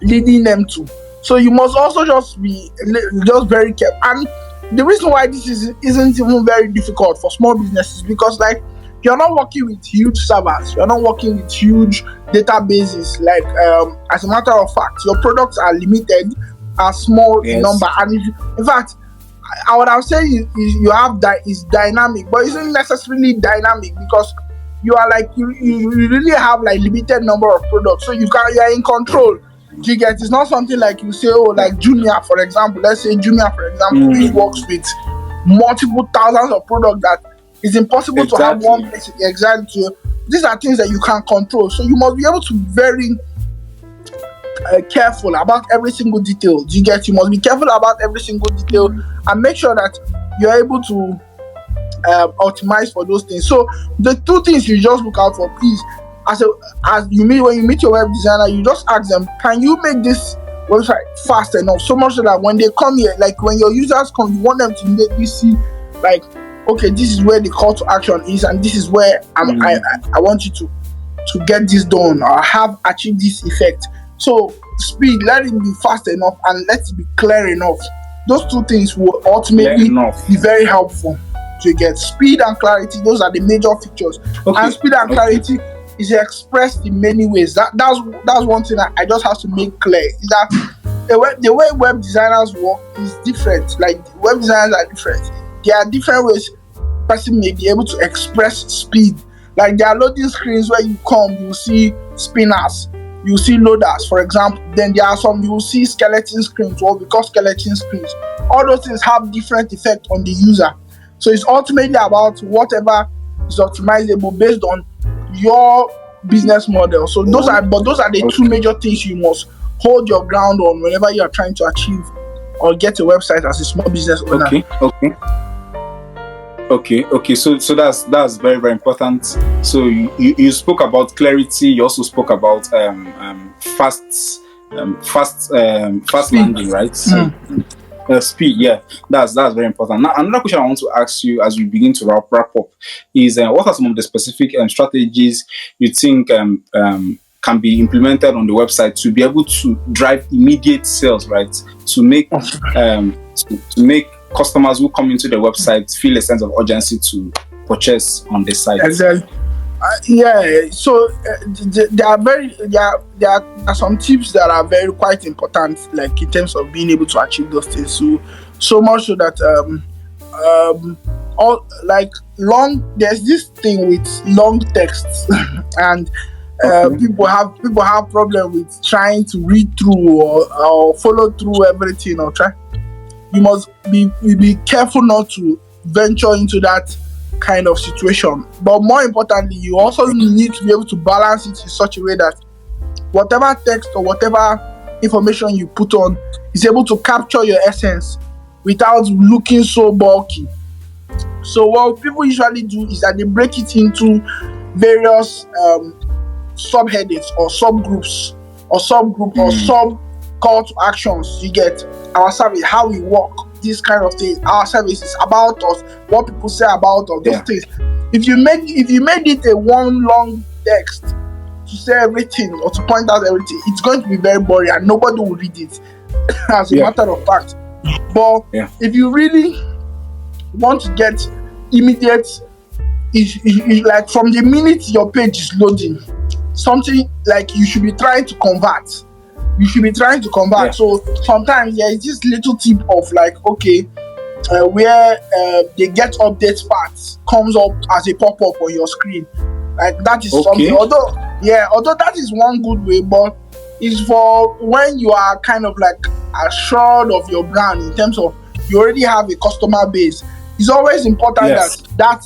leading them to. So you must also just be very careful. And the reason why this isn't even very difficult for small businesses, because like you're not working with huge servers, you're not working with huge databases. Like as a matter of fact, your products are limited, are small in number, and in fact, I would have said you have that is dynamic, but it isn't necessarily dynamic because you are like you really have like limited number of products, so you are in control. You get? It's not something like you say, like Jumia, for example. Let's say Jumia, for example, which works with multiple thousands of products that it's impossible to have one place exactly. These are things that you can control, so you must be able to be very careful about every single detail. You get? You must be careful about every single detail and make sure that you're able to optimize for those things. So the two things you just look out for, please, when you meet your web designer, you just ask them, can you make this website fast enough, so much so that when they come here, like when your users come, you want them to immediately see like, okay, this is where the call to action is, and this is where I want you to get this done or have achieved this effect. So speed, let it be fast enough and let it be clear enough. Those two things will ultimately be very helpful to get speed and clarity. Those are the major features. And speed and clarity is expressed in many ways. That's one thing that I just have to make clear, is that the way web designers work is different. Like, web designers are different. There are different ways person may be able to express speed. Like, there are loading screens where you come, you see spinners, you see loaders, for example. Then there are some you will see skeleton screens, what we call skeleton screens. All those things have different effect on the user. So it's ultimately about whatever is optimizable based on your business model. So those are the two major things you must hold your ground on whenever you are trying to achieve or get a website as a small business owner. Okay. So that's very, very important. So you spoke about clarity. You also spoke about fast landing, right? So, speed, yeah, that's very important. Now, another question I want to ask you as we begin to wrap up is, what are some of the specific strategies you think can be implemented on the website to be able to drive immediate sales, right? To make to make customers who come into the website feel a sense of urgency to purchase on the site. Exactly. So there are some tips that are very quite important, like in terms of being able to achieve those things. So much so that there's this thing with long texts and people have problem with trying to read through or follow through everything or try. You must be careful not to venture into that kind of situation. But more importantly, you also need to be able to balance it in such a way that whatever text or whatever information you put on is able to capture your essence without looking so bulky. So what people usually do is that they break it into various subheadings or subgroups or sub call to actions. You get our service, how we work, this kind of thing. Our service is about us, what people say about us, those things. If you made it a one long text to say everything or to point out everything, it's going to be very boring and nobody will read it as a matter of fact. But if you really want to get immediate, is like from the minute your page is loading, something like you should be trying to convert. So sometimes there is this little tip of like, where the get updates part comes up as a pop-up on your screen. Like, that is something. Although that is one good way, but it's for when you are kind of like assured of your brand in terms of you already have a customer base. It's always important that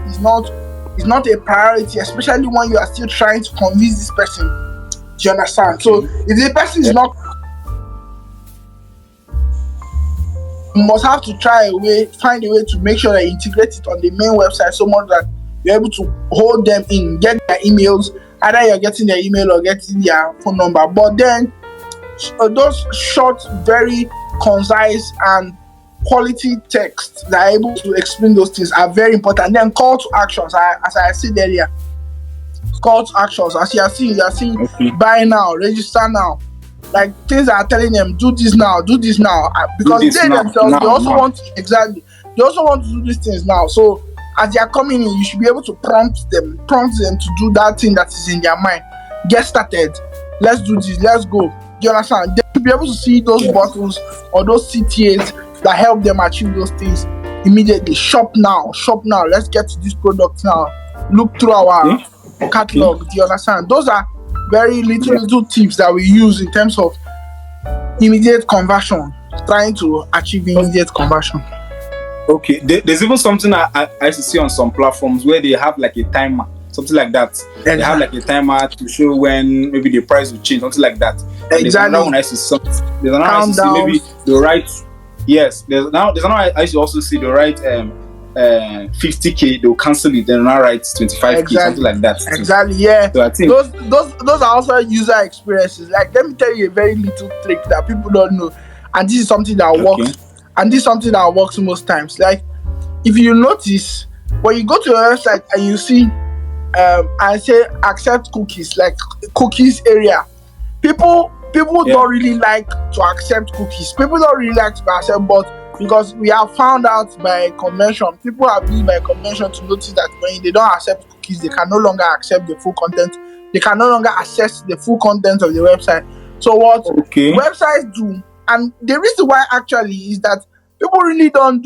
is not a priority, especially when you are still trying to convince this person. Do you understand? So if the person is not, you must have to find a way to make sure that you integrate it on the main website so much that you're able to hold them in, get their emails, either you're getting their email or getting their phone number. But then those short, very concise and quality texts that are able to explain those things are very important. Then call to actions, as I said earlier. Call to actions, as you are seeing buy now, register now, like things that are telling them do this now, because they themselves they also want to do these things now. So as they are coming in, you should be able to prompt them to do that thing that is in their mind. Get started, let's do this, let's go. Do you understand? They should be able to see those buttons or those CTAs that help them achieve those things immediately. Shop now, let's get to this product now, look through our catalog. Do you understand? Those are very little tips that we use in terms of immediate conversion, trying to achieve immediate conversion. Okay, there's even something I used to see on some platforms where they have like a timer, something like that. Exactly. They have like a timer to show when maybe the price will change, something like that. And there's another one I used to see. There's another I used to see maybe the right. Yes, there's another I used to also see the right 50k, they'll cancel it, then now write 25k, something like that. Exactly, yeah. So I think those are also user experiences. Like, let me tell you a very little trick that people don't know, and this is something that works. And this is something that works most times. Like, if you notice, when you go to a website and you see and say accept cookies, like cookies area, people don't really like to accept cookies. People don't really like to accept, but because we have found out by convention, people have used by convention to notice that when they don't accept cookies, they can no longer accept the full content. They can no longer access the full content of the website. So what websites do, and the reason why actually is that people really don't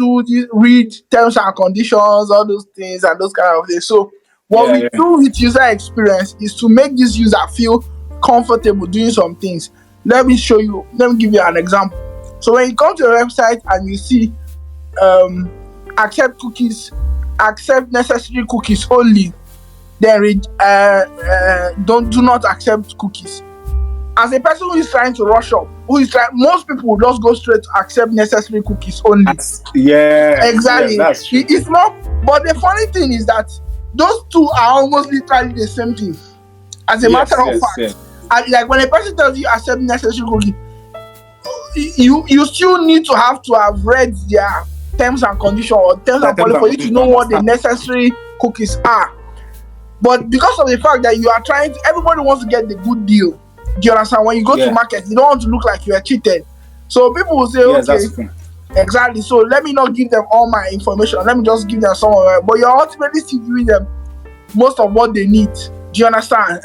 read terms and conditions, all those things and those kind of things. So what we do with user experience is to make this user feel comfortable doing some things. Let me show you. Let me give you an example. So when you come to a website and you see accept cookies, accept necessary cookies only, then do not accept cookies. As a person who is trying to rush up, most people will just go straight to accept necessary cookies only. Exactly. It's not. But the funny thing is that those two are almost literally the same thing. As a matter of fact, like when a person tells you accept necessary cookies, you still need to have read their terms and conditions or terms and policies for you to know what the necessary cookies are. But because of the fact that you are trying to, everybody wants to get the good deal. Do you understand? When you go to market, you don't want to look like you are cheated. So people will say, okay, exactly. So let me not give them all my information. Let me just give them some of it. But you're ultimately still giving them most of what they need. Do you understand?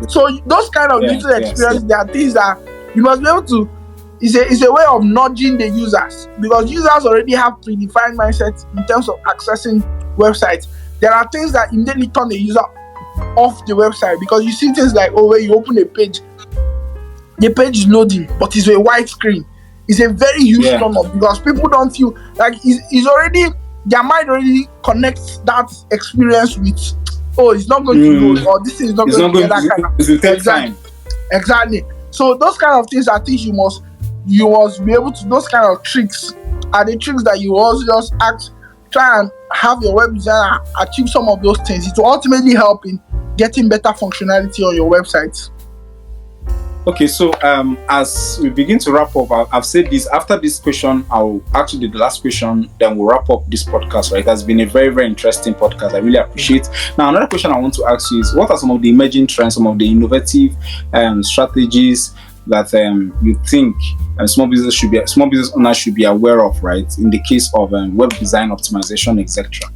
So those kind of user experience, there are things that you must be able to. It's a way of nudging the users, because users already have predefined mindsets in terms of accessing websites. There are things that immediately turn the user off the website, because you see things like, when you open a page, the page is loading, but it's a white screen. It's a very huge turn off, because people don't feel like it's already, their mind already connects that experience with, it's not going to load, or this is not going to get that kind of. It will take time. Exactly. So those kind of things are things you must be able to. Those kind of tricks are the tricks that you also just try and have your web designer achieve some of those things. It will ultimately help in getting better functionality on your website. Okay, so as we begin to wrap up, I've said this. After this question, I'll actually the last question, then we'll wrap up this podcast, right? It has been a very, very interesting podcast. I really appreciate. Now, another question I want to ask you is, what are some of the emerging trends, some of the innovative strategies that you think small business owners should be aware of, right? In the case of web design optimization, etc.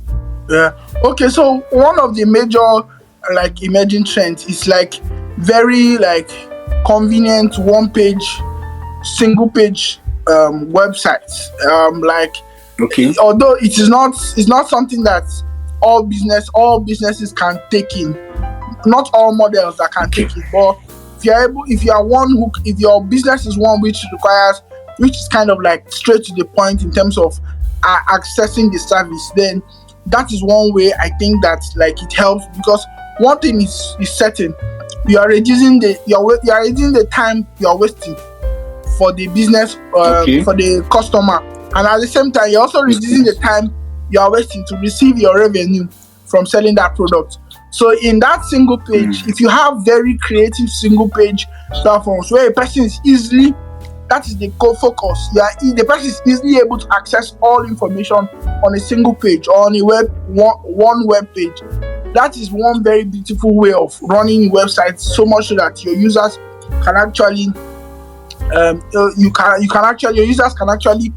Yeah. Okay. So one of the major emerging trends is very convenient single page websites. Although it's not something that all businesses can take in. Not all models that can take it, but if your business is one which is kind of straight to the point in terms of accessing the service, then that is one way I think that it helps, because one thing is certain: you are reducing the time you are wasting for the business, for the customer, and at the same time you're also reducing the time you are wasting to receive your revenue from selling that product. So in that single page, if you have very creative single page platforms where a person is easily, that is the core focus. The person is easily able to access all information on a single page or on a one web page. That is one very beautiful way of running websites, so much so that your users can actually, your users can actually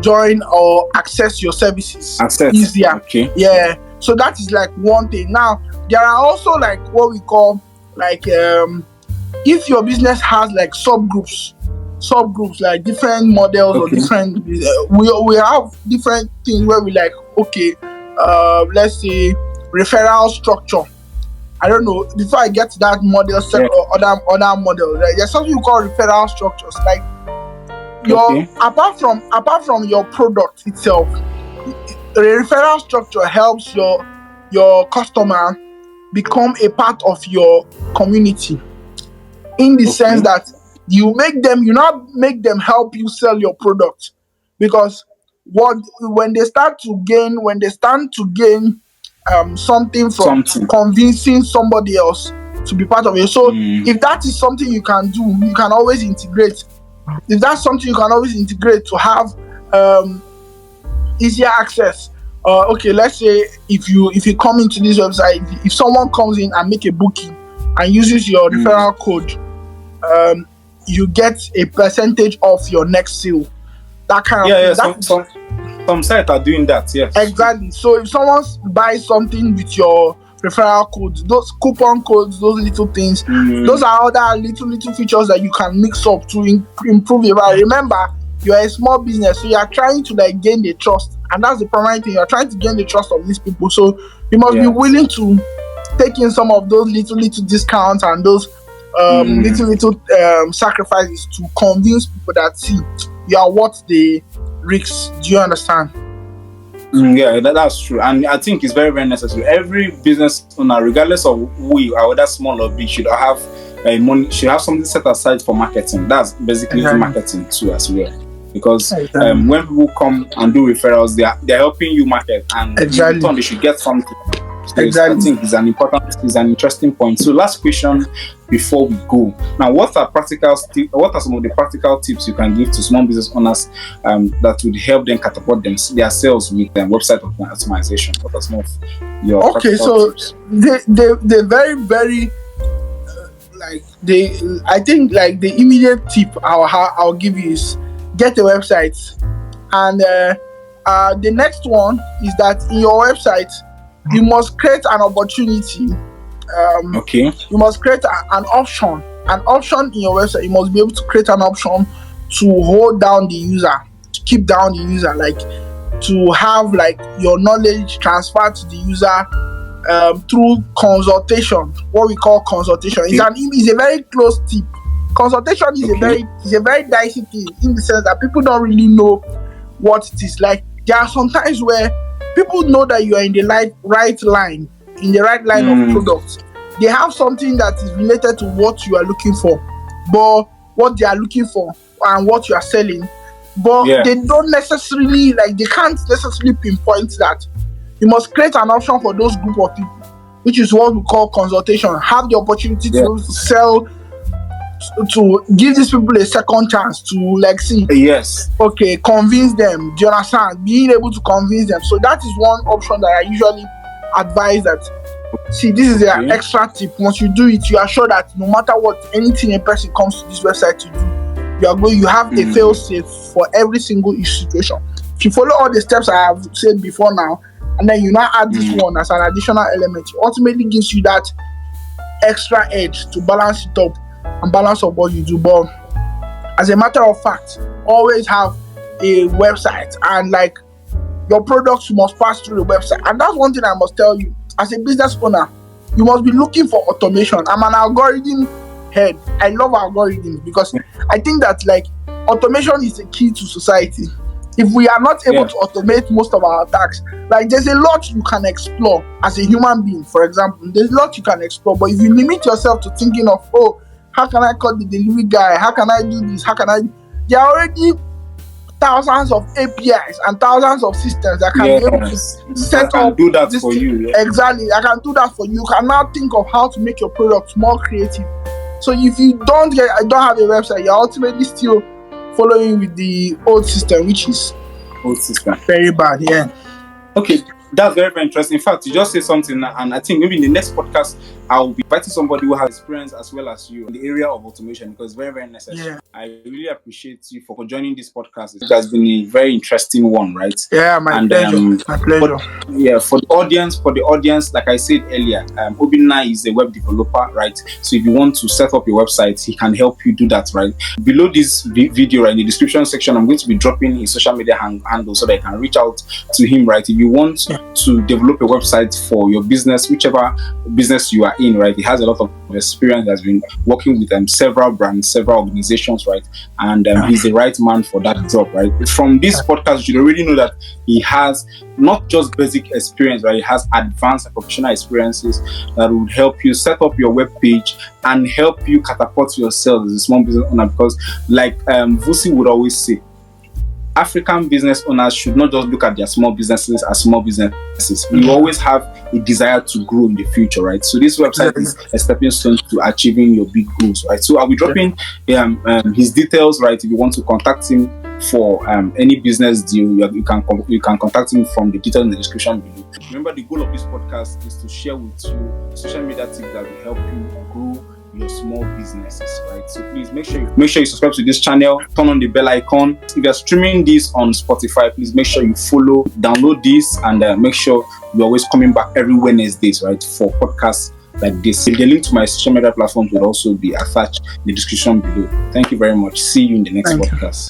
join or access your services easier. Okay. Yeah. So that is one thing. Now, there are also what we call if your business has subgroups, different models or different. We have different things where we let's say referral structure. I don't know. Before I get to that model or other model, there's something we call referral structures. Apart from your product itself, the referral structure helps your customer become a part of your community, in the sense that you not make them help you sell your product, because when they stand to gain something from convincing somebody else to be part of it. So if that is something you can do, you can always integrate. If that's something you can always integrate to have easier access. Let's say if you come into this website, if someone comes in and make a booking and uses your referral code, you get a percentage of your next sale. that kind of Yeah, thing. yeah. That Some sites are doing that. Yes. exactly. So if someone buys something with your referral code, those coupon codes, those little things, those are other little features that you can mix up to improve your value. Remember, you're a small business, so you are trying to like gain the trust, and that's the primary thing. You're trying to gain the trust of these people, so you must be willing to take in some of those little discounts and those little sacrifices to convince people that see you are worth the risks. Do you understand? Yeah, that's true, and I think it's very, very necessary. Every business owner, regardless of who you are, whether small or big, should have should have something set aside for marketing. That's basically marketing too, as well. Because when people come and do referrals, they're helping you market, and in return they should get something. So I think it's an interesting point. So last question before we go. Now, what are some of the practical tips you can give to small business owners that would help them catapult their sales with website optimization? What are some of your practical tips? They very, very I think like the immediate tip I'll give you is get a website, and the next one is that in your website you must create an opportunity. You must create an option in your website. You must be able to create an option to hold down the user, to keep down the user, like to have like your knowledge transferred to the user through consultation. What we call consultation is a very close tip. Consultation is a very dicey thing, in the sense that people don't really know what it is. Like there are some times where people know that you are in the right line of products. They have something that is related to what you are looking for, but what they are looking for and what you are selling, but they don't necessarily they can't necessarily pinpoint that. You must create an option for those group of people, which is what we call consultation. Have the opportunity to sell, to give these people a second chance to convince them. Do you understand? Being able to convince them. So that is one option that I usually advise. That see, this is an extra tip. Once you do it, you are sure that no matter what, anything a person comes to this website to do, you have a fail safe for every single situation. If you follow all the steps I have said before now, and then you now add this one as an additional element, it ultimately gives you that extra edge to balance it up and balance up what you do. But as a matter of fact, always have a website, and like your products must pass through the website. And that's one thing I must tell you. As a business owner, you must be looking for automation. I'm an algorithm head. I love algorithms because I think that like automation is the key to society. If we are not able to automate most of our tasks, like there's a lot you can explore as a human being. For example, there's a lot you can explore, but if you limit yourself to thinking of, how can I call the delivery guy? How can I do this? There are already thousands of APIs and thousands of systems that can be able to set up. Do that for you. Exactly, I can do that for you. You can now think of how to make your product more creative. So if you don't have a website, you're ultimately still following with the old system, which is very bad. Okay, that's very, very interesting. In fact, you just say something, and I think maybe in the next podcast I'll be inviting somebody who has experience as well as you in the area of automation, because it's very, very necessary. I really appreciate you for joining this podcast. It has been a very interesting one, right? My pleasure. My pleasure. For the audience, like I said earlier, Obinna is a web developer, right? So if you want to set up your website, he can help you do that, right? Below this video, right, in the description section, I'm going to be dropping his social media handle so that you can reach out to him, right? If you want to develop a website for your business, whichever business you are in, right? He has a lot of experience. He has been working with several brands, several organizations, right? And he's the right man for that job, right? From this podcast, you already know that he has not just basic experience, right? He has advanced and professional experiences that would help you set up your web page and help you catapult yourself as a small business owner. Because like Vusi would always say, African business owners should not just look at their small businesses as small businesses. You always have a desire to grow in the future, right? So this website is a stepping stone to achieving your big goals, right? So I'll be dropping his details, right? If you want to contact him for any business deal, you can contact him from the details in the description below. Remember, the goal of this podcast is to share with you social media tips that will help you grow your small businesses, right? So please make sure you subscribe to this channel, turn on the bell icon. If you're streaming this on Spotify, please make sure you follow, download this, and make sure you're always coming back every Wednesdays, right, for podcasts like this. The link to my social media platforms will also be attached in the description below. Thank you very much. See you in the next Thank you. podcast.